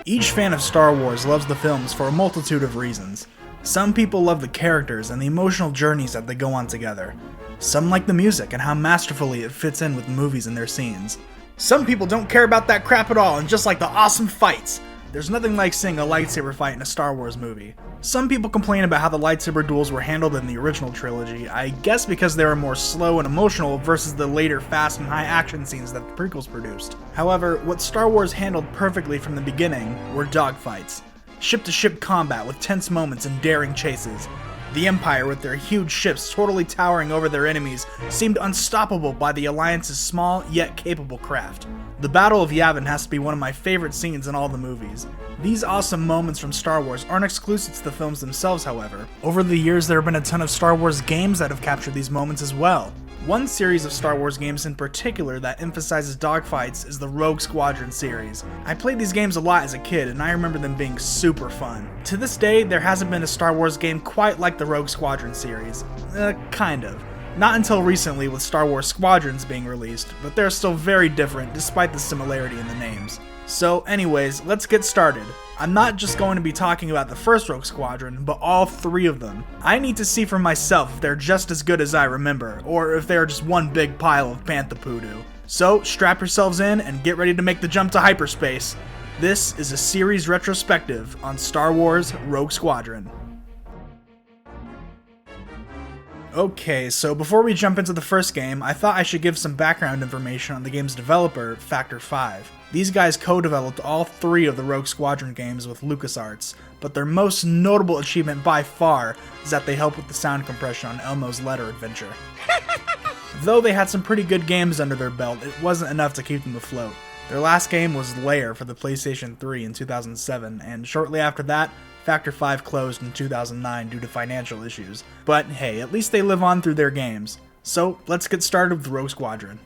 Each fan of Star Wars loves the films for a multitude of reasons. Some people love the characters and the emotional journeys that they go on together. Some like the music and how masterfully it fits in with the movies and their scenes. Some people don't care about that crap at all and just like the awesome fights. There's nothing like seeing a lightsaber fight in a Star Wars movie. Some people complain about how the lightsaber duels were handled in the original trilogy, I guess because they were more slow and emotional versus the later fast and high action scenes that the prequels produced. However, what Star Wars handled perfectly from the beginning were dogfights. Ship-to-ship combat with tense moments and daring chases. The Empire, with their huge ships totally towering over their enemies, seemed unstoppable by the Alliance's small yet capable craft. The Battle of Yavin has to be one of my favorite scenes in all the movies. These awesome moments from Star Wars aren't exclusive to the films themselves, however. Over the years, there have been a ton of Star Wars games that have captured these moments as well. One series of Star Wars games in particular that emphasizes dogfights is the Rogue Squadron series. I played these games a lot as a kid, and I remember them being super fun. To this day, there hasn't been a Star Wars game quite like the Rogue Squadron series. Kind of. Not until recently with Star Wars Squadrons being released, but they're still very different despite the similarity in the names. So anyways, let's get started. I'm not just going to be talking about the first Rogue Squadron, but all three of them. I need to see for myself if they're just as good as I remember, or if they're just one big pile of bantha poodoo. So strap yourselves in and get ready to make the jump to hyperspace. This is a series retrospective on Star Wars Rogue Squadron. Okay, so before we jump into the first game, I thought I should give some background information on the game's developer, Factor 5. These guys co-developed all three of the Rogue Squadron games with LucasArts, but their most notable achievement by far is that they helped with the sound compression on Elmo's Letter Adventure. Though they had some pretty good games under their belt, it wasn't enough to keep them afloat. Their last game was Lair for the PlayStation 3 in 2007, and shortly after that, Factor 5 closed in 2009 due to financial issues. But hey, at least they live on through their games. So let's get started with Rogue Squadron.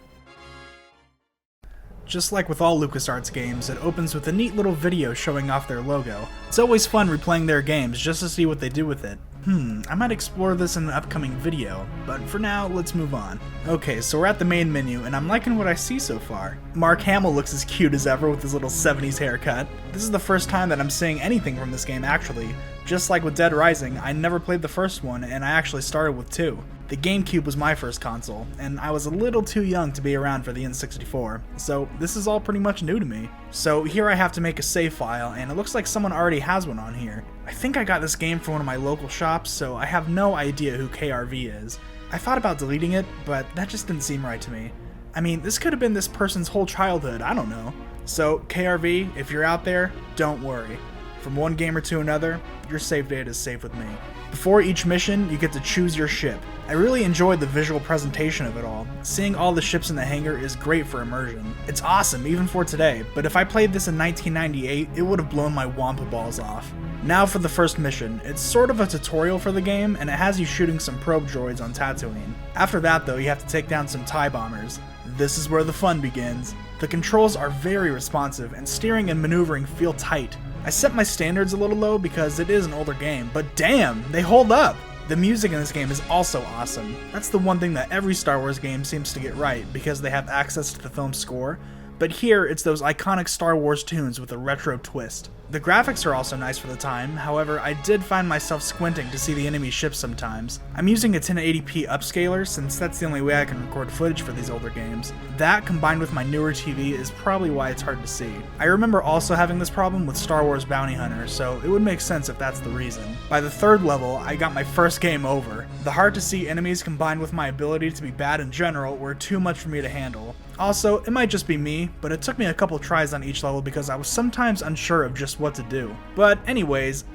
Just like with all LucasArts games, it opens with a neat little video showing off their logo. It's always fun replaying their games just to see what they do with it. I might explore this in an upcoming video, but for now, let's move on. Okay, so we're at the main menu, and I'm liking what I see so far. Mark Hamill looks as cute as ever with his little 70s haircut. This is the first time that I'm seeing anything from this game actually. Just like with Dead Rising, I never played the first one, and I actually started with 2. The GameCube was my first console, and I was a little too young to be around for the N64, so this is all pretty much new to me. So here I have to make a save file, and it looks like someone already has one on here. I think I got this game from one of my local shops, so I have no idea who KRV is. I thought about deleting it, but that just didn't seem right to me. I mean, this could have been this person's whole childhood, I don't know. So KRV, if you're out there, don't worry. From one gamer to another, your save data is safe with me. Before each mission, you get to choose your ship. I really enjoyed the visual presentation of it all. Seeing all the ships in the hangar is great for immersion. It's awesome, even for today, but if I played this in 1998, it would have blown my wampa balls off. Now for the first mission. It's sort of a tutorial for the game, and it has you shooting some probe droids on Tatooine. After that though, you have to take down some TIE bombers. This is where the fun begins. The controls are very responsive, and steering and maneuvering feel tight. I set my standards a little low because it is an older game, but damn, they hold up! The music in this game is also awesome. That's the one thing that every Star Wars game seems to get right, because they have access to the film's score, but here it's those iconic Star Wars tunes with a retro twist. The graphics are also nice for the time, however I did find myself squinting to see the enemy ships sometimes. I'm using a 1080p upscaler since that's the only way I can record footage for these older games. That combined with my newer TV is probably why it's hard to see. I remember also having this problem with Star Wars Bounty Hunter, so it would make sense if that's the reason. By the third level, I got my first game over. The hard to see enemies combined with my ability to be bad in general were too much for me to handle. Also, it might just be me, but it took me a couple tries on each level because I was sometimes unsure of just what to do. But anyways,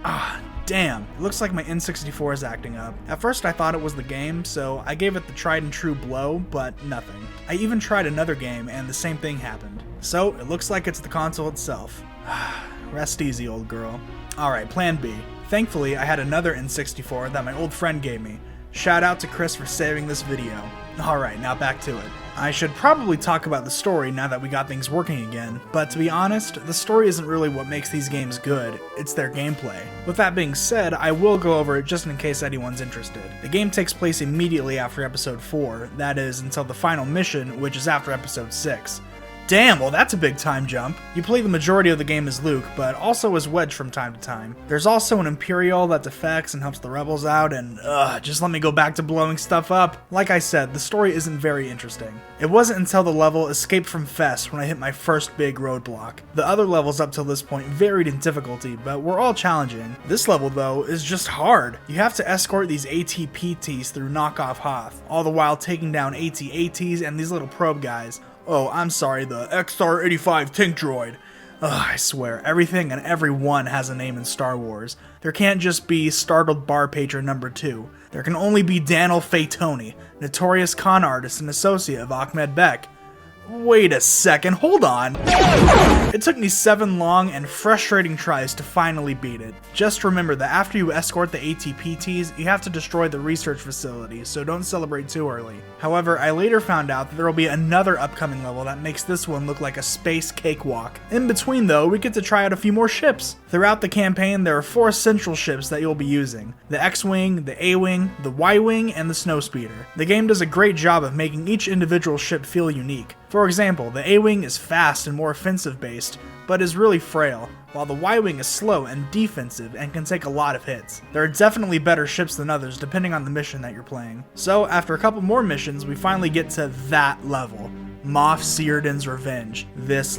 damn, it looks like my N64 is acting up. At first I thought it was the game, so I gave it the tried and true blow, but nothing. I even tried another game and the same thing happened. So it looks like it's the console itself. Rest easy, old girl. Alright, plan B. Thankfully, I had another N64 that my old friend gave me. Shout out to Chris for saving this video. Alright, now back to it. I should probably talk about the story now that we got things working again, but to be honest, the story isn't really what makes these games good, it's their gameplay. With that being said, I will go over it just in case anyone's interested. The game takes place immediately after episode 4, that is, until the final mission, which is after episode 6. Damn, well that's a big time jump. You play the majority of the game as Luke, but also as Wedge from time to time. There's also an Imperial that defects and helps the rebels out, and just let me go back to blowing stuff up. Like I said, the story isn't very interesting. It wasn't until the level Escape from Fest when I hit my first big roadblock. The other levels up till this point varied in difficulty, but were all challenging. This level though is just hard. You have to escort these AT-PTs through knockoff Hoth, all the while taking down AT-ATs and these little probe guys. Oh, I'm sorry, the XR-85 Tank Droid. Ugh, I swear, everything and everyone has a name in Star Wars. There can't just be Startled Bar Patron number 2. There can only be Daniel Fatoni, notorious con artist and associate of Ahmed Beck. Wait a second, hold on. It took me 7 long and frustrating tries to finally beat it. Just remember that after you escort the AT-PTs, you have to destroy the research facility, so don't celebrate too early. However, I later found out that there will be another upcoming level that makes this one look like a space cakewalk. In between though, we get to try out a few more ships. Throughout the campaign, there are 4 central ships that you'll be using: the X-Wing, the A-Wing, the Y-Wing, and the Snowspeeder. The game does a great job of making each individual ship feel unique. For example, the A-Wing is fast and more offensive based, but is really frail, while the Y-Wing is slow and defensive and can take a lot of hits. There are definitely better ships than others depending on the mission that you're playing. So after a couple more missions, we finally get to that level. Moff Seardan's Revenge. This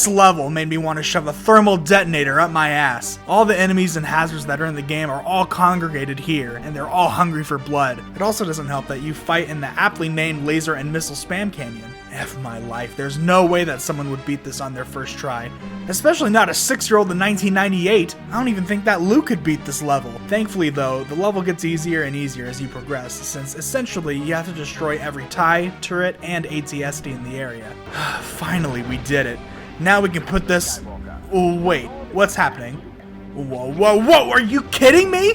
level made me want to shove a thermal detonator up my ass. All the enemies and hazards that are in the game are all congregated here, and they're all hungry for blood. It also doesn't help that you fight in the aptly named laser and missile spam canyon. F my life, there's no way that someone would beat this on their first try. Especially not a 6-year-old in 1998. I don't even think that Luke could beat this level. Thankfully though, the level gets easier and easier as you progress, since essentially you have to destroy every TIE, turret, and AT-ST in the area. Finally, we did it. Now we can put this... Oh, wait, what's happening? Whoa, are you kidding me?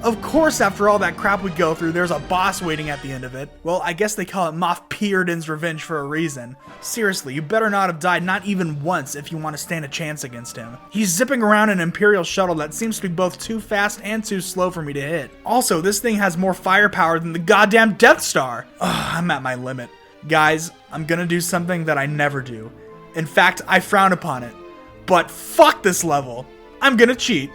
Of course, after all that crap we go through, there's a boss waiting at the end of it. Well, I guess they call it Moff Seardan's Revenge for a reason. Seriously, you better not have died not even once if you want to stand a chance against him. He's zipping around an Imperial shuttle that seems to be both too fast and too slow for me to hit. Also, this thing has more firepower than the goddamn Death Star. Ugh, I'm at my limit. Guys, I'm gonna do something that I never do. In fact, I frown upon it. But fuck this level. I'm gonna cheat.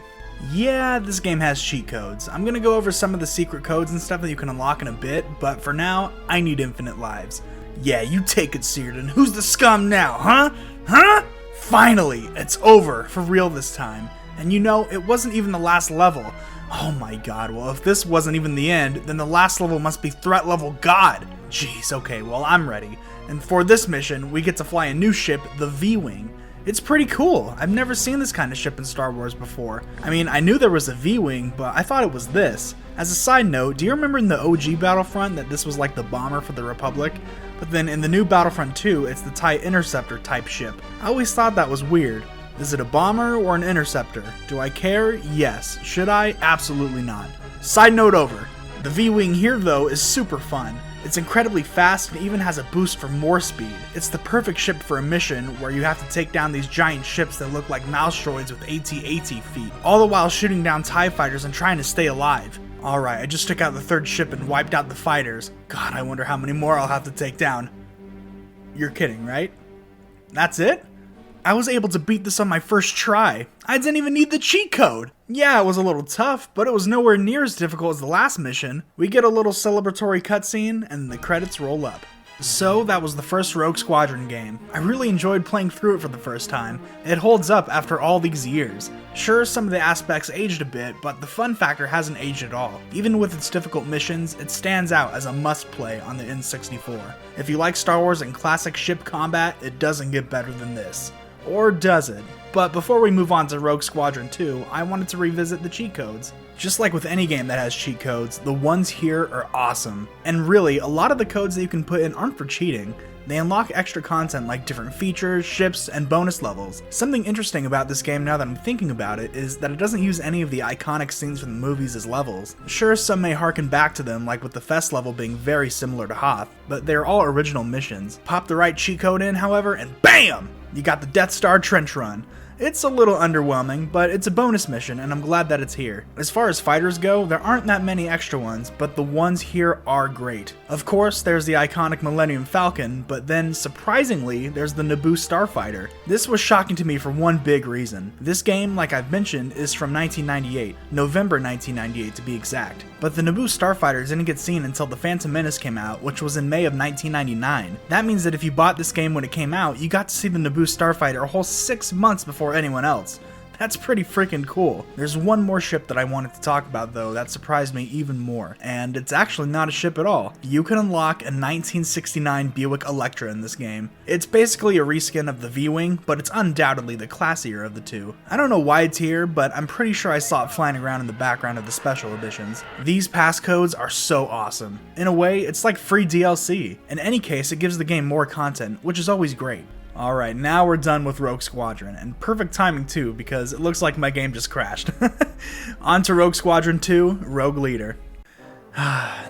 Yeah, this game has cheat codes. I'm gonna go over some of the secret codes and stuff that you can unlock in a bit, but for now, I need infinite lives. Yeah, you take it, Seardan. Who's the scum now, huh? Huh? Finally, it's over, for real this time. And you know, it wasn't even the last level. Oh my god, well if this wasn't even the end, then the last level must be threat level God. Jeez, okay, well I'm ready. And for this mission, we get to fly a new ship, the V-Wing. It's pretty cool. I've never seen this kind of ship in Star Wars before. I mean, I knew there was a V-Wing, but I thought it was this. As a side note, do you remember in the OG Battlefront that this was like the bomber for the Republic? But then in the new Battlefront 2, it's the TIE Interceptor type ship. I always thought that was weird. Is it a bomber or an interceptor? Do I care? Yes. Should I? Absolutely not. Side note over. The V-Wing here though is super fun. It's incredibly fast and even has a boost for more speed. It's the perfect ship for a mission where you have to take down these giant ships that look like mouse droids with AT-AT feet, all the while shooting down TIE fighters and trying to stay alive. Alright, I just took out the 3rd ship and wiped out the fighters. God, I wonder how many more I'll have to take down. You're kidding, right? That's it? I was able to beat this on my first try. I didn't even need the cheat code. Yeah, it was a little tough, but it was nowhere near as difficult as the last mission. We get a little celebratory cutscene, and the credits roll up. So, that was the first Rogue Squadron game. I really enjoyed playing through it for the first time. It holds up after all these years. Sure, some of the aspects aged a bit, but the fun factor hasn't aged at all. Even with its difficult missions, it stands out as a must-play on the N64. If you like Star Wars and classic ship combat, it doesn't get better than this. Or does it? But before we move on to Rogue Squadron 2, I wanted to revisit the cheat codes. Just like with any game that has cheat codes, the ones here are awesome. And really, a lot of the codes that you can put in aren't for cheating. They unlock extra content like different features, ships, and bonus levels. Something interesting about this game now that I'm thinking about it is that it doesn't use any of the iconic scenes from the movies as levels. Sure, some may harken back to them, like with the Fest level being very similar to Hoth, but they're all original missions. Pop the right cheat code in, however, and BAM! You got the Death Star trench run. It's a little underwhelming, but it's a bonus mission, and I'm glad that it's here. As far as fighters go, there aren't that many extra ones, but the ones here are great. Of course, there's the iconic Millennium Falcon, but then, surprisingly, there's the Naboo Starfighter. This was shocking to me for one big reason. This game, like I've mentioned, is from 1998, November 1998 to be exact. But the Naboo Starfighter didn't get seen until The Phantom Menace came out, which was in May of 1999. That means that if you bought this game when it came out, you got to see the Naboo Starfighter a whole 6 months before anyone else. That's pretty freaking cool. There's one more ship that I wanted to talk about though that surprised me even more, and it's actually not a ship at all. You can unlock a 1969 Buick Electra in this game. It's basically a reskin of the V-Wing, but it's undoubtedly the classier of the two. I don't know why it's here, but I'm pretty sure I saw it flying around in the background of the special editions. These passcodes are so awesome. In a way, it's like free DLC. In any case, it gives the game more content, which is always great. Alright, now we're done with Rogue Squadron, and perfect timing too, because it looks like my game just crashed. On to Rogue Squadron 2, Rogue Leader.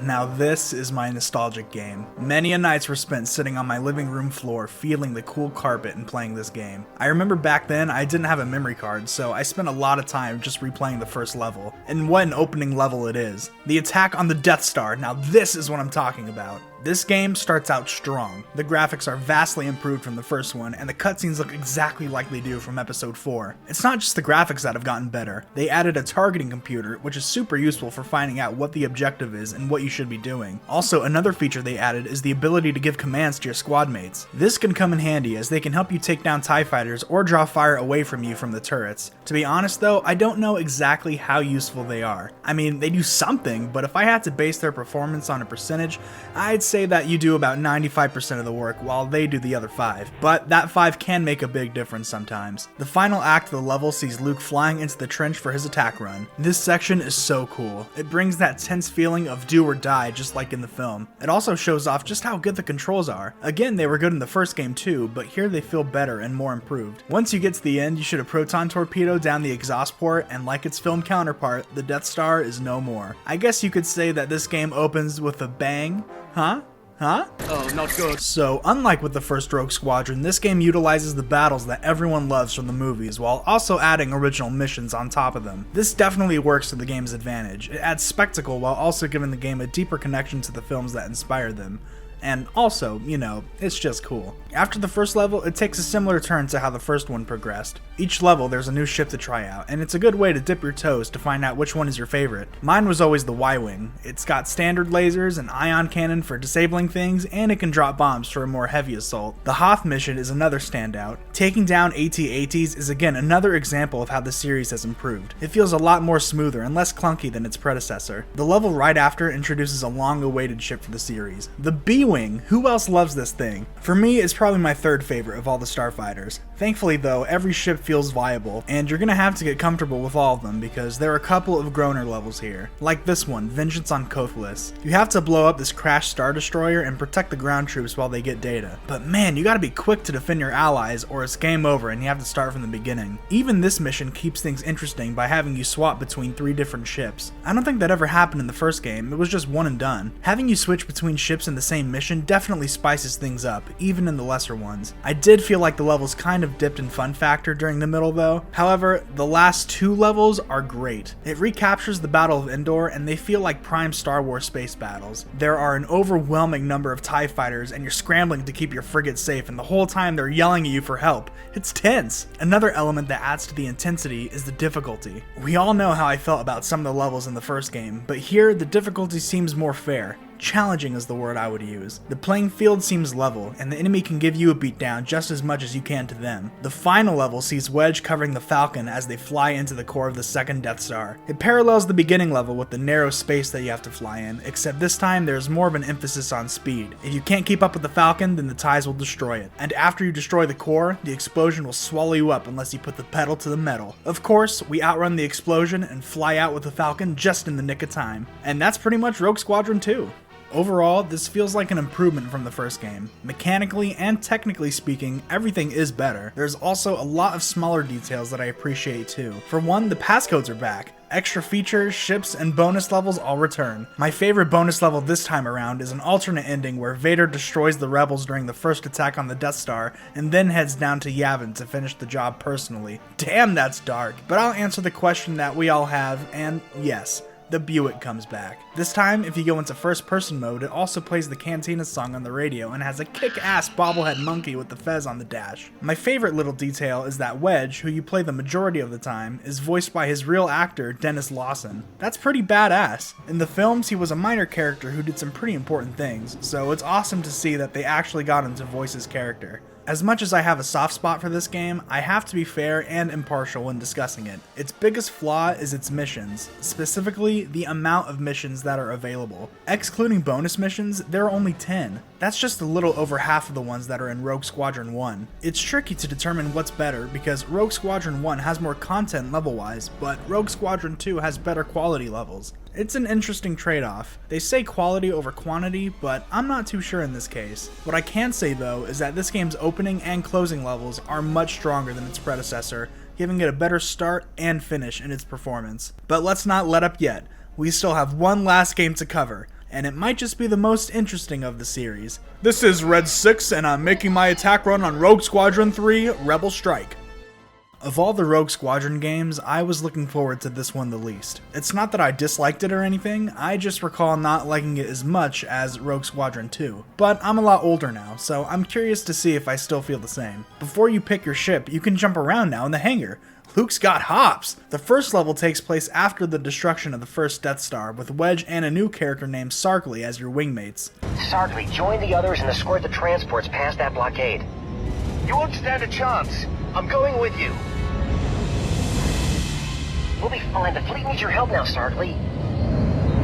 Now this is my nostalgic game. Many a nights were spent sitting on my living room floor feeling the cool carpet and playing this game. I remember back then I didn't have a memory card, so I spent a lot of time just replaying the first level. And what an opening level it is. The attack on the Death Star, now this is what I'm talking about. This game starts out strong. The graphics are vastly improved from the first one, and the cutscenes look exactly like they do from episode 4. It's not just the graphics that have gotten better. They added a targeting computer, which is super useful for finding out what the objective is and what you should be doing. Also, another feature they added is the ability to give commands to your squad mates. This can come in handy as they can help you take down TIE fighters or draw fire away from you from the turrets. To be honest though, I don't know exactly how useful they are. I mean, they do something, but if I had to base their performance on a percentage, I'd say that you do about 95% of the work while they do the other 5, but that 5 can make a big difference sometimes. The final act of the level sees Luke flying into the trench for his attack run. This section is so cool. It brings that tense feeling of do or die just like in the film. It also shows off just how good the controls are. Again, they were good in the first game too, but here they feel better and more improved. Once you get to the end, you shoot a proton torpedo down the exhaust port, and like its film counterpart, the Death Star is no more. I guess you could say that this game opens with a bang. Huh? Oh, not good. So, unlike with the first Rogue Squadron, this game utilizes the battles that everyone loves from the movies, while also adding original missions on top of them. This definitely works to the game's advantage. It adds spectacle while also giving the game a deeper connection to the films that inspired them. And also, you know, it's just cool. After the first level, it takes a similar turn to how the first one progressed. Each level, there's a new ship to try out, and it's a good way to dip your toes to find out which one is your favorite. Mine was always the Y-Wing. It's got standard lasers, an ion cannon for disabling things, and it can drop bombs for a more heavy assault. The Hoth mission is another standout. Taking down AT-ATs is again another example of how the series has improved. It feels a lot more smoother and less clunky than its predecessor. The level right after introduces a long-awaited ship for the series, the B-Wing. Who else loves this thing? For me, it's probably my third favorite of all the starfighters. Thankfully though, every ship feels viable, and you're gonna have to get comfortable with all of them because there are a couple of groaner levels here. Like this one, Vengeance on Kothlis. You have to blow up this crashed Star Destroyer and protect the ground troops while they get data. But man, you gotta be quick to defend your allies or it's game over and you have to start from the beginning. Even this mission keeps things interesting by having you swap between 3 different ships. I don't think that ever happened in the first game, it was just one and done. Having you switch between ships in the same mission definitely spices things up, even in the lesser ones. I did feel like the levels kind of dipped in fun factor during the middle though. However, the last 2 levels are great. It recaptures the Battle of Endor and they feel like prime Star Wars space battles. There are an overwhelming number of TIE fighters and you're scrambling to keep your frigate safe and the whole time they're yelling at you for help. It's tense. Another element that adds to the intensity is the difficulty. We all know how I felt about some of the levels in the first game, but here the difficulty seems more fair. Challenging is the word I would use. The playing field seems level, and the enemy can give you a beatdown just as much as you can to them. The final level sees Wedge covering the Falcon as they fly into the core of the second Death Star. It parallels the beginning level with the narrow space that you have to fly in, except this time there's more of an emphasis on speed. If you can't keep up with the Falcon, then the TIEs will destroy it. And after you destroy the core, the explosion will swallow you up unless you put the pedal to the metal. Of course, we outrun the explosion and fly out with the Falcon just in the nick of time. And that's pretty much Rogue Squadron 2. Overall, this feels like an improvement from the first game. Mechanically and technically speaking, everything is better. There's also a lot of smaller details that I appreciate too. For one, the passcodes are back. Extra features, ships, and bonus levels all return. My favorite bonus level this time around is an alternate ending where Vader destroys the rebels during the first attack on the Death Star and then heads down to Yavin to finish the job personally. Damn, that's dark. But I'll answer the question that we all have, and yes, the Buick comes back. This time, if you go into first-person mode, it also plays the Cantina song on the radio and has a kick-ass bobblehead monkey with the fez on the dash. My favorite little detail is that Wedge, who you play the majority of the time, is voiced by his real actor, Dennis Lawson. That's pretty badass. In the films, he was a minor character who did some pretty important things, so it's awesome to see that they actually got him to voice his character. As much as I have a soft spot for this game, I have to be fair and impartial when discussing it. Its biggest flaw is its missions, specifically the amount of missions that are available. Excluding bonus missions, there are only 10. That's just a little over half of the ones that are in Rogue Squadron 1. It's tricky to determine what's better because Rogue Squadron 1 has more content level-wise, but Rogue Squadron 2 has better quality levels. It's an interesting trade-off. They say quality over quantity, but I'm not too sure in this case. What I can say though is that this game's opening and closing levels are much stronger than its predecessor, giving it a better start and finish in its performance. But let's not let up yet. We still have one last game to cover, and it might just be the most interesting of the series. This is Red 6, and I'm making my attack run on Rogue Squadron 3 Rebel Strike. Of all the Rogue Squadron games, I was looking forward to this one the least. It's not that I disliked it or anything, I just recall not liking it as much as Rogue Squadron 2. But I'm a lot older now, so I'm curious to see if I still feel the same. Before you pick your ship, you can jump around now in the hangar. Luke's got hops! The first level takes place after the destruction of the first Death Star, with Wedge and a new character named Sarkley as your wingmates. Sarkley, join the others and escort the transports past that blockade. You won't stand a chance. I'm going with you. We'll be fine. The fleet needs your help now, Sarkley.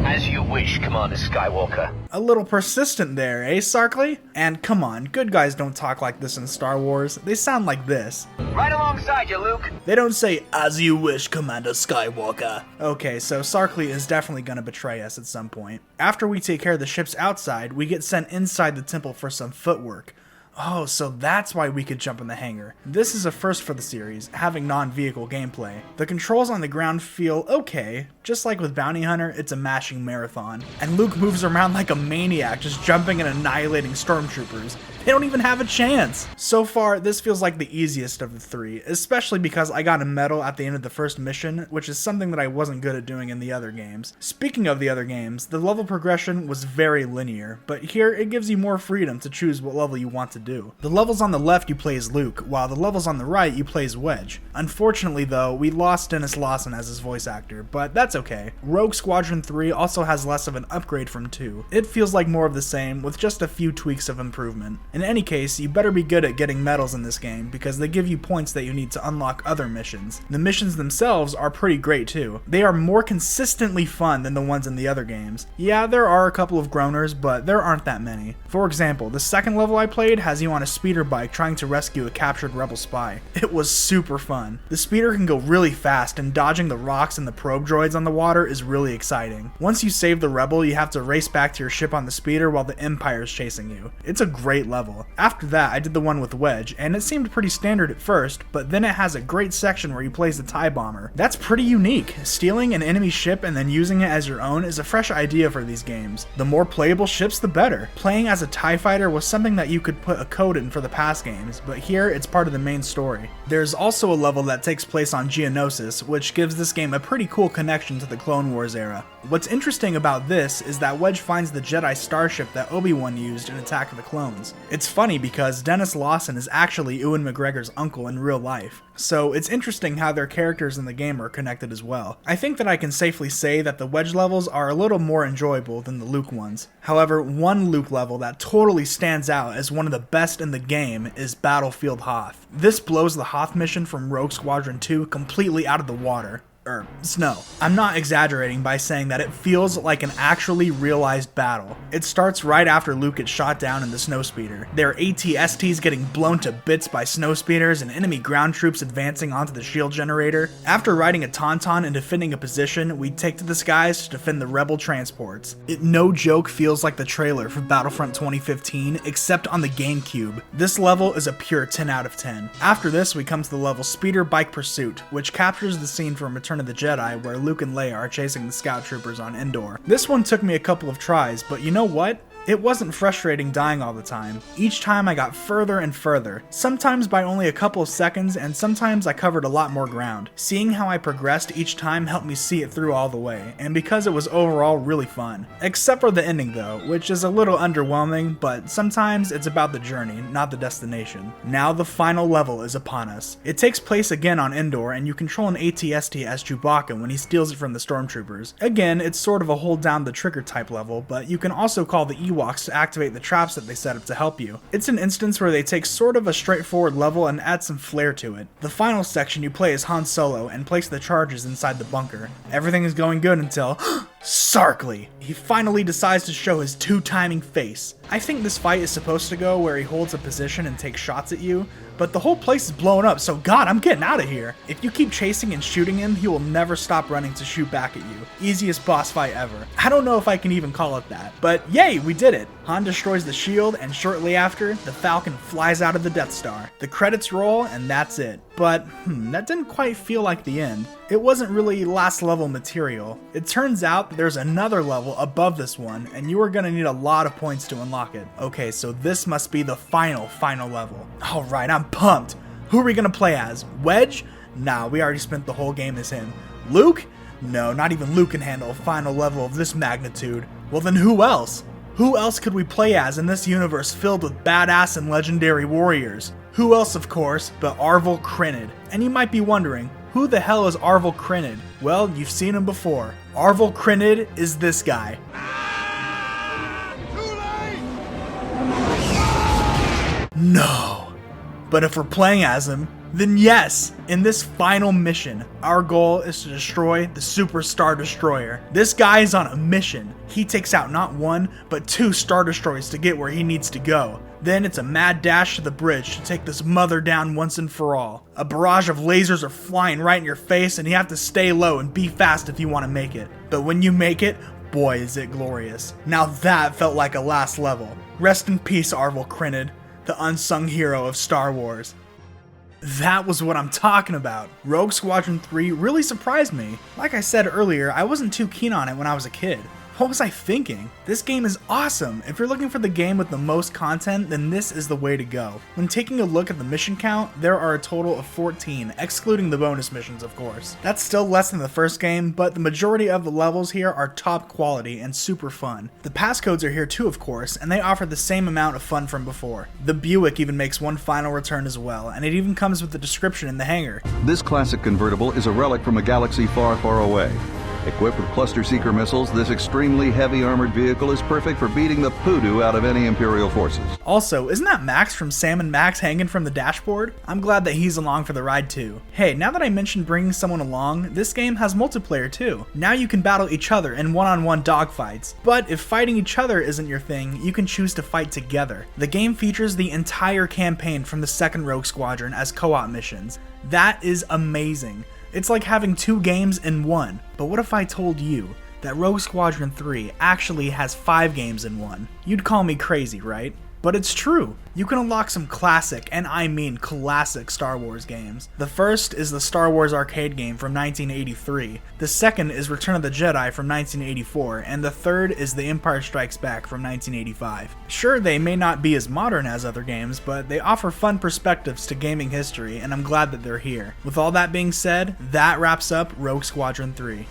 As you wish, Commander Skywalker. A little persistent there, eh, Sarkley? And come on, good guys don't talk like this in Star Wars. They sound like this. Right alongside you, Luke. They don't say, "As you wish, Commander Skywalker." Okay, so Sarkley is definitely gonna betray us at some point. After we take care of the ships outside, we get sent inside the temple for some footwork. Oh, so that's why we could jump in the hangar. This is a first for the series, having non-vehicle gameplay. The controls on the ground feel okay. Just like with Bounty Hunter, it's a mashing marathon. And Luke moves around like a maniac, just jumping and annihilating stormtroopers. They don't even have a chance! So far, this feels like the easiest of the three, especially because I got a medal at the end of the first mission, which is something that I wasn't good at doing in the other games. Speaking of the other games, the level progression was very linear, but here it gives you more freedom to choose what level you want to do. The levels on the left you play as Luke, while the levels on the right you play as Wedge. Unfortunately though, we lost Dennis Lawson as his voice actor, but that's okay. Rogue Squadron 3 also has less of an upgrade from 2. It feels like more of the same, with just a few tweaks of improvement. In any case, you better be good at getting medals in this game, because they give you points that you need to unlock other missions. The missions themselves are pretty great too. They are more consistently fun than the ones in the other games. Yeah, there are a couple of groaners, but there aren't that many. For example, the second level I played has you on a speeder bike trying to rescue a captured rebel spy. It was super fun. The speeder can go really fast, and dodging the rocks and the probe droids on the water is really exciting. Once you save the rebel, you have to race back to your ship on the speeder while the Empire is chasing you. It's a great level. After that, I did the one with Wedge, and it seemed pretty standard at first, but then it has a great section where you play as the TIE Bomber. That's pretty unique. Stealing an enemy ship and then using it as your own is a fresh idea for these games. The more playable ships, the better. Playing as a TIE Fighter was something that you could put a code in for the past games, but here it's part of the main story. There's also a level that takes place on Geonosis, which gives this game a pretty cool connection to the Clone Wars era. What's interesting about this is that Wedge finds the Jedi starship that Obi-Wan used in Attack of the Clones. It's funny because Dennis Lawson is actually Ewan McGregor's uncle in real life, so it's interesting how their characters in the game are connected as well. I think that I can safely say that the Wedge levels are a little more enjoyable than the Luke ones. However, one Luke level that totally stands out as one of the best in the game is Battlefield Hoth. This blows the Hoth mission from Rogue Squadron 2 completely out of the water. Snow. I'm not exaggerating by saying that it feels like an actually realized battle. It starts right after Luke gets shot down in the snowspeeder. There are AT-STs getting blown to bits by snowspeeders and enemy ground troops advancing onto the shield generator. After riding a Tauntaun and defending a position, we take to the skies to defend the rebel transports. It no joke feels like the trailer for Battlefront 2015, except on the GameCube. This level is a pure 10 out of 10. After this, we come to the level Speeder Bike Pursuit, which captures the scene from Return Return of the Jedi, where Luke and Leia are chasing the scout troopers on Endor. This one took me a couple of tries, but you know what? It wasn't frustrating dying all the time. Each time I got further and further, sometimes by only a couple of seconds, and sometimes I covered a lot more ground. Seeing how I progressed each time helped me see it through all the way, and because it was overall really fun. Except for the ending though, which is a little underwhelming, but sometimes it's about the journey, not the destination. Now the final level is upon us. It takes place again on Endor, and you control an AT-ST as Chewbacca when he steals it from the stormtroopers. Again, it's sort of a hold down the trigger type level, but you can also call the Ewoks to activate the traps that they set up to help you. It's an instance where they take sort of a straightforward level and add some flair to it. The final section you play as Han Solo and place the charges inside the bunker. Everything is going good until Sarkly! He finally decides to show his two-timing face. I think this fight is supposed to go where he holds a position and takes shots at you, but the whole place is blowing up, so God, I'm getting out of here. If you keep chasing and shooting him, he will never stop running to shoot back at you. Easiest boss fight ever. I don't know if I can even call it that, but yay, we did it. Han destroys the shield, and shortly after, the Falcon flies out of the Death Star. The credits roll, and that's it. But, that didn't quite feel like the end. It wasn't really last level material. It turns out that there's another level above this one, and you are gonna need a lot of points to unlock it. Okay, so this must be the final level. Alright, I'm pumped. Who are we gonna play as? Wedge? Nah, we already spent the whole game as him. Luke? No, not even Luke can handle a final level of this magnitude. Well then who else? Who else could we play as in this universe filled with badass and legendary warriors? Who else, of course, but Arvel Krynid. And you might be wondering, who the hell is Arvel Krynid? Well, you've seen him before. Arvel Krynid is this guy. No. But if we're playing as him, then yes, in this final mission, our goal is to destroy the Super Star Destroyer. This guy is on a mission. He takes out not one, but 2 Star Destroyers to get where he needs to go. Then it's a mad dash to the bridge to take this mother down once and for all. A barrage of lasers are flying right in your face, and you have to stay low and be fast if you want to make it. But when you make it, boy is it glorious. Now that felt like a last level. Rest in peace, Arvel Krynid, the unsung hero of Star Wars. That was what I'm talking about. Rogue Squadron 3 really surprised me. Like I said earlier, I wasn't too keen on it when I was a kid. What was I thinking? This game is awesome. If you're looking for the game with the most content, then this is the way to go. When taking a look at the mission count, there are a total of 14, excluding the bonus missions, of course. That's still less than the first game, but the majority of the levels here are top quality and super fun. The passcodes are here too, of course, and they offer the same amount of fun from before. The Buick even makes one final return as well, and it even comes with the description in the hangar. This classic convertible is a relic from a galaxy far, far away. Equipped with cluster seeker missiles, this extremely heavy armored vehicle is perfect for beating the poodoo out of any Imperial forces. Also, isn't that Max from Sam and Max hanging from the dashboard? I'm glad that he's along for the ride too. Hey, now that I mentioned bringing someone along, this game has multiplayer too. Now you can battle each other in one-on-one dogfights. But if fighting each other isn't your thing, you can choose to fight together. The game features the entire campaign from the second Rogue Squadron as co-op missions. That is amazing. It's like having 2 games in one. But what if I told you that Rogue Squadron 3 actually has 5 games in one? You'd call me crazy, right? But it's true. You can unlock some classic, and I mean classic, Star Wars games. The first is the Star Wars arcade game from 1983, the second is Return of the Jedi from 1984, and the third is The Empire Strikes Back from 1985. Sure, they may not be as modern as other games, but they offer fun perspectives to gaming history, and I'm glad that they're here. With all that being said, that wraps up Rogue Squadron 3.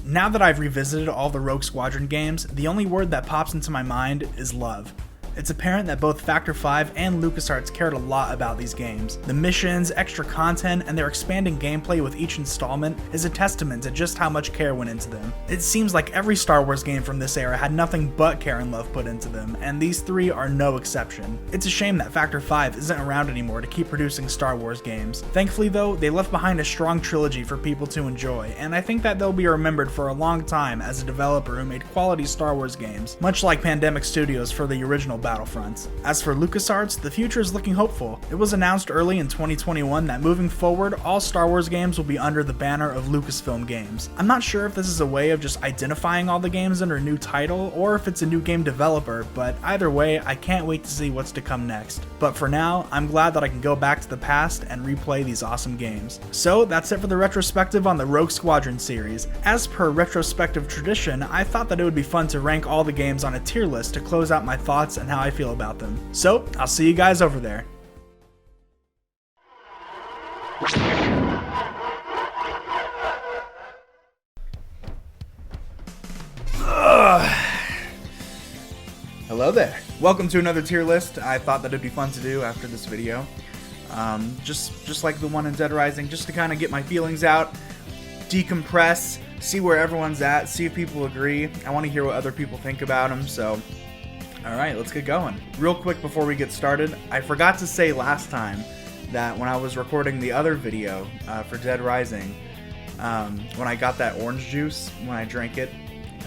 Now that I've revisited all the Rogue Squadron games, the only word that pops into my mind is love. It's apparent that both Factor 5 and LucasArts cared a lot about these games. The missions, extra content, and their expanding gameplay with each installment is a testament to just how much care went into them. It seems like every Star Wars game from this era had nothing but care and love put into them, and these 3 are no exception. It's a shame that Factor 5 isn't around anymore to keep producing Star Wars games. Thankfully though, they left behind a strong trilogy for people to enjoy, and I think that they'll be remembered for a long time as a developer who made quality Star Wars games, much like Pandemic Studios for the original Battlefronts. As for LucasArts, the future is looking hopeful. It was announced early in 2021 that moving forward, all Star Wars games will be under the banner of Lucasfilm Games. I'm not sure if this is a way of just identifying all the games under a new title, or if it's a new game developer, but either way, I can't wait to see what's to come next. But for now, I'm glad that I can go back to the past and replay these awesome games. So that's it for the retrospective on the Rogue Squadron series. As per retrospective tradition, I thought that it would be fun to rank all the games on a tier list to close out my thoughts and how I feel about them. So, I'll see you guys over there. Hello there. Welcome to another tier list. I thought that it'd be fun to do after this video. Just like the one in Dead Rising, just to kind of get my feelings out, decompress, see where everyone's at, see if people agree. I want to hear what other people think about them, so alright, let's get going. Real quick before we get started, I forgot to say last time that when I was recording the other video for Dead Rising, when I got that orange juice, when I drank it,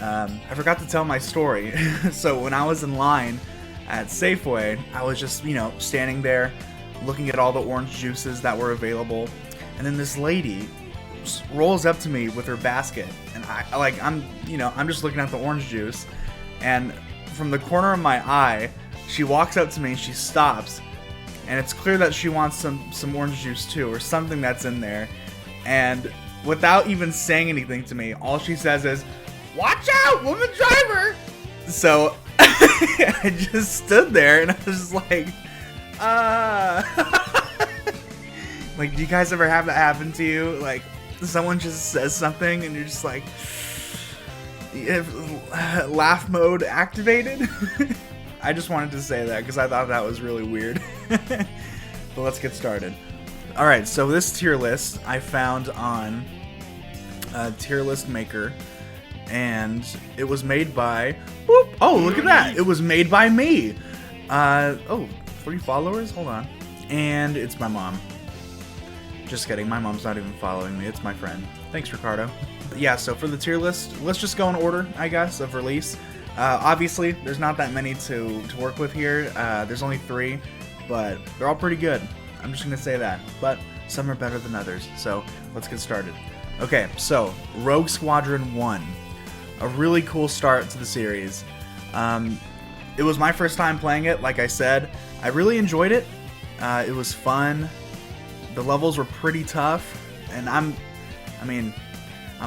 I forgot to tell my story. So when I was in line at Safeway, I was just, standing there looking at all the orange juices that were available, and then this lady rolls up to me with her basket, and I'm just looking at the orange juice, and from the corner of my eye, she walks up to me and she stops, and it's clear that she wants some orange juice too, or something that's in there, and without even saying anything to me, all she says is, "Watch out, woman driver!" So I just stood there and I was just like, like, do you guys ever have that happen to you? Like, someone just says something and you're just like, laugh mode activated? I just wanted to say that because I thought that was really weird. But let's get started. Alright, so this tier list I found on Tier List Maker, and it was made by, whoop, oh, look at that, it was made by me. 3 followers, hold on, and it's my mom. Just kidding, my mom's not even following me, it's my friend. Thanks, Ricardo. Yeah, so for the tier list, let's just go in order, I guess, of release. Obviously, there's not that many to work with here. There's only 3, but they're all pretty good. I'm just gonna say that, but some are better than others, so let's get started. Okay, so Rogue Squadron 1. A really cool start to the series. It was my first time playing it, like I said. I really enjoyed it. It was fun. The levels were pretty tough, and I'm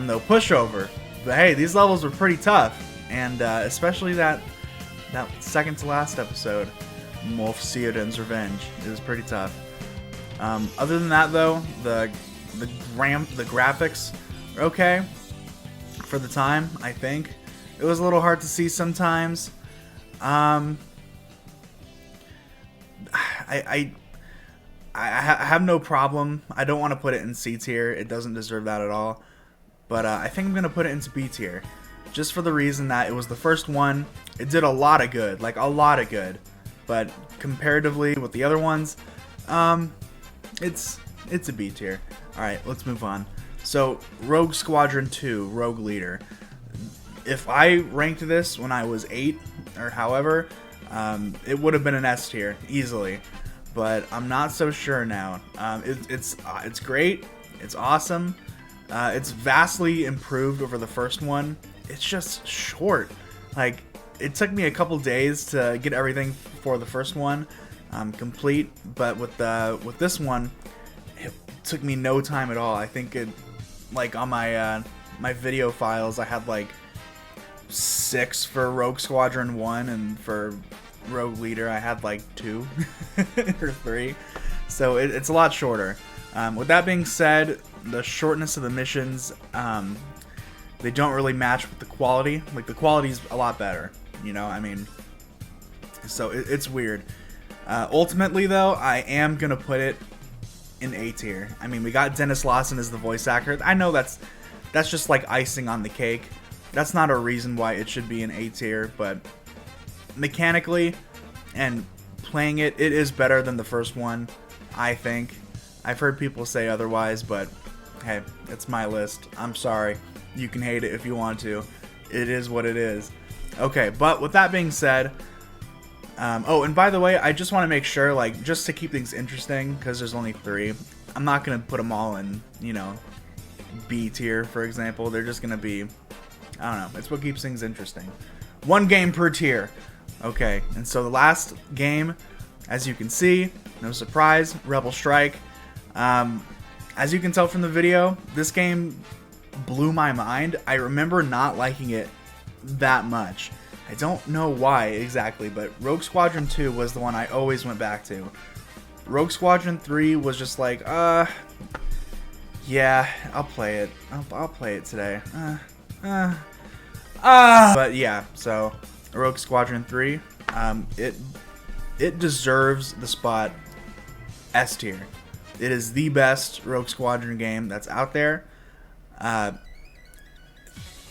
no pushover, but hey, these levels were pretty tough, and especially that second to last episode, Moff Seaden's Revenge. It was pretty tough. Other than that, though, the graphics are okay for the time. I think it was a little hard to see sometimes. I have no problem. I don't want to put it in C tier. It doesn't deserve that at all. But I think I'm going to put it into B tier. Just for the reason that it was the first one. It did a lot of good. Like, a lot of good. But comparatively with the other ones, it's a B tier. Alright, let's move on. So, Rogue Squadron 2, Rogue Leader. If I ranked this when I was 8, or however, it would have been an S tier, easily. But I'm not so sure now. It's great. It's awesome. It's vastly improved over the first one. It's just short. Like, it took me a couple days to get everything for the first one complete. But with this one, it took me no time at all. I think it, like, on my my video files, I had like 6 for Rogue Squadron 1, and for Rogue Leader I had like 2 or 3, so it's a lot shorter. With that being said, the shortness of the missions, they don't really match with the quality. Like, the quality's a lot better, so it's weird. Ultimately though, I am gonna put it in A tier. We got Dennis Lawson as the voice actor. I know that's just like icing on the cake. That's not a reason why it should be an A tier, but mechanically and playing it is better than the first one, I think. I've heard people say otherwise, but hey, it's my list. I'm sorry. You can hate it if you want to. It is what it is. Okay, but with that being said, Oh, and by the way, I just want to make sure, like, just to keep things interesting, because there's only 3, I'm not going to put them all in, you know, B tier, for example. They're just going to be, I don't know, it's what keeps things interesting. 1 game per tier. Okay, and so the last game, as you can see, no surprise, Rebel Strike. As you can tell from the video, this game blew my mind. I remember not liking it that much. I don't know why exactly, but Rogue Squadron 2 was the one I always went back to. Rogue Squadron 3 was just like, yeah, I'll play it. I'll play it today. But yeah, so Rogue Squadron 3, it deserves the spot S tier. It is the best Rogue Squadron game that's out there.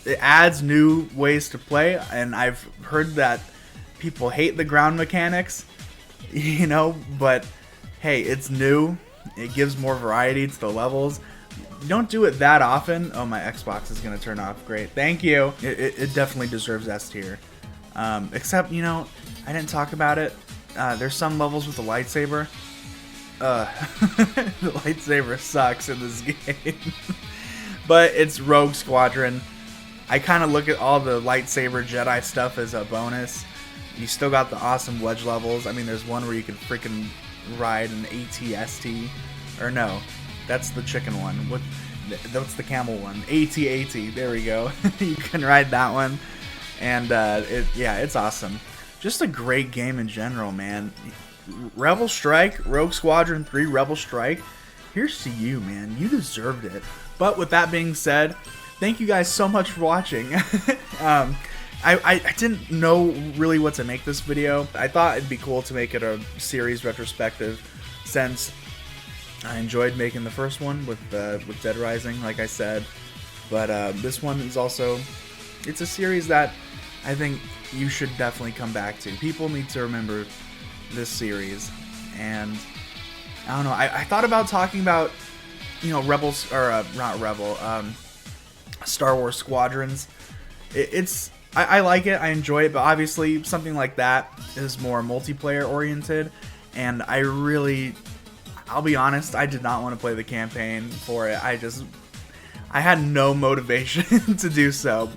It adds new ways to play, and I've heard that people hate the ground mechanics, you know, but hey, it's new. It gives more variety to the levels. You don't do it that often. Oh, my Xbox is going to turn off. Great. Thank you. It definitely deserves S tier. Except, you know, I didn't talk about it. There's some levels with the lightsaber. The lightsaber sucks in this game. But it's Rogue Squadron. I kind of look at all the lightsaber Jedi stuff as a bonus. You still got the awesome wedge levels. I mean, there's one where you can freaking ride an AT-ST. Or no, that's the chicken one. That's the camel one. AT-AT. There we go. You can ride that one. And yeah, it's awesome. Just a great game in general, man. Rebel Strike, Rogue Squadron 3 Rebel Strike. Here's to you, man. You deserved it. But with that being said, thank you guys so much for watching. I didn't know really what to make this video. I thought it'd be cool to make it a series retrospective, since I enjoyed making the first one with Dead Rising, like I said. But this one is also, it's a series that I think you should definitely come back to. People need to remember this series, and I don't know. I thought about talking about, you know, Rebels, or not Rebel, Star Wars Squadrons. I like it, I enjoy it, but obviously something like that is more multiplayer oriented, and I'll be honest, I did not want to play the campaign for it. I had no motivation to do so.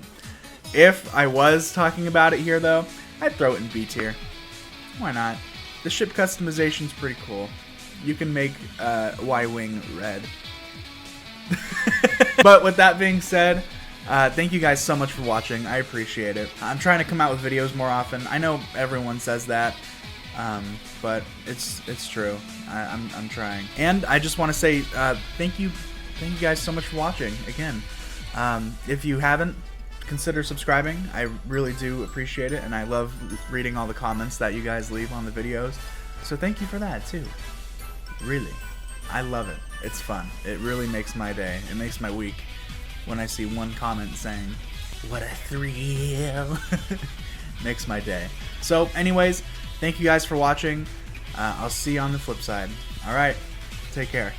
If I was talking about it here, though, I'd throw it in B tier. Why not? The ship customization's pretty cool. You can make Y-Wing red. But with that being said, thank you guys so much for watching. I appreciate it. I'm trying to come out with videos more often. I know everyone says that, but it's true. I'm trying. And I just want to say thank you guys so much for watching again. If you haven't, consider subscribing. I really do appreciate it, and I love reading all the comments that you guys leave on the videos. So thank you for that too. Really, I love it. It's fun. It really makes my day. It makes my week when I see one comment saying, "What a thrill." Makes my day. So anyways, thank you guys for watching. I'll see you on the flip side. Alright, take care.